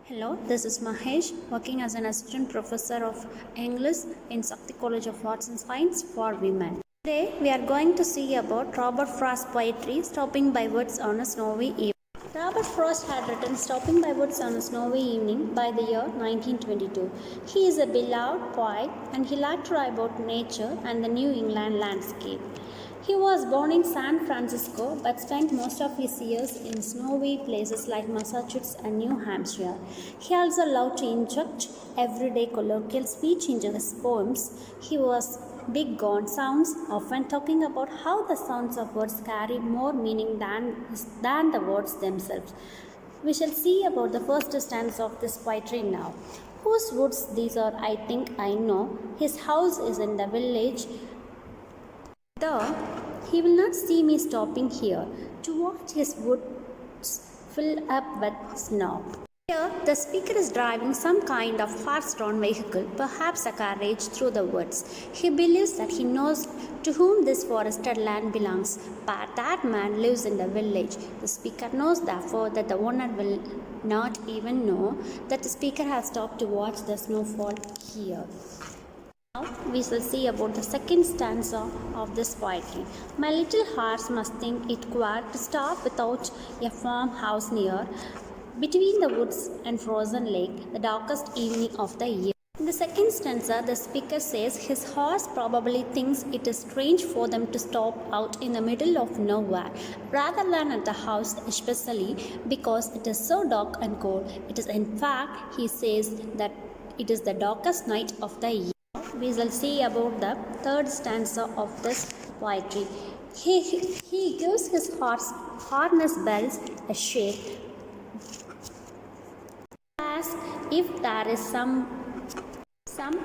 Hello, this is Mahesh, working as an assistant professor of English in Sakti College of Arts and Science for Women. Today, we are going to see about Robert Frost's poetry, Stopping by Woods on a Snowy Evening. Robert Frost had written Stopping by Woods on a Snowy Evening by the year 1922. He is a beloved poet and he liked to write about nature and the New England landscape. He was born in San Francisco but spent most of his years in snowy places like Massachusetts and New Hampshire. He also loved to inject everyday colloquial speech into his poems. He was big on sounds, often talking about how the sounds of words carry more meaning than the words themselves. We shall see about the first stanza of this poetry now. Whose woods these are, I think I know. His house is in the village. He will not see me stopping here to watch his woods fill up with snow. Here, the speaker is driving some kind of horse-drawn vehicle, perhaps a carriage, through the woods. He believes that he knows to whom this forested land belongs, but that man lives in the village. The speaker knows, therefore, that the owner will not even know that the speaker has stopped to watch the snowfall here. Now we shall see about the second stanza of this poetry. My little horse must think it queer to stop without a farmhouse near, between the woods and frozen lake, the darkest evening of the year. In the second stanza, the speaker says his horse probably thinks it is strange for them to stop out in the middle of nowhere, rather than at the house, especially because it is so dark and cold. It is, in fact, he says that it is the darkest night of the year. We shall see about the third stanza of this poetry. He gives his harness bells a shake, as if there is some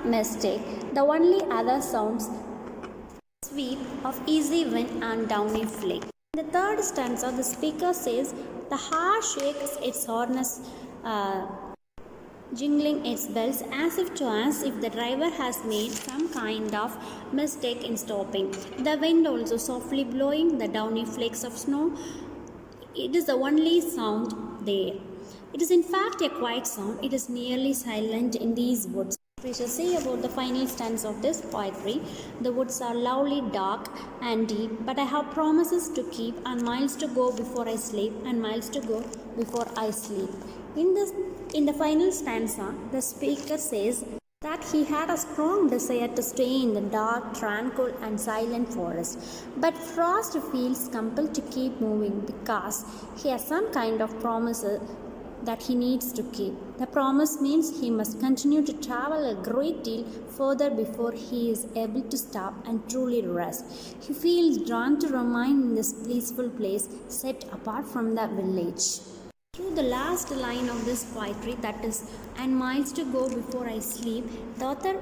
mistake. The only other sounds sweep of easy wind and downy flake. In the third stanza, the speaker says the horse shakes its harness, jingling its bells as if the driver has made some kind of mistake in stopping. The wind also softly blowing the downy flakes of snow. It is the only sound there. It is in fact a quiet sound. It is nearly silent in these woods. We shall see about the final stanza of this poetry. The woods are lovely, dark and deep, but I have promises to keep and miles to go before I sleep and miles to go before I sleep. In the final stanza, the speaker says that he had a strong desire to stay in the dark, tranquil and silent forest. But Frost feels compelled to keep moving because he has some kind of promise that he needs to keep. The promise means he must continue to travel a great deal further before he is able to stop and truly rest. He feels drawn to remain in this peaceful place set apart from the village. Through the last line of this poetry, that is, and miles to go before I sleep, the author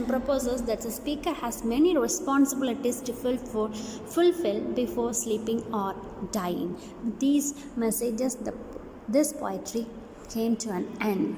proposes that the speaker has many responsibilities to fulfill before sleeping or dying. These messages, this poetry came to an end.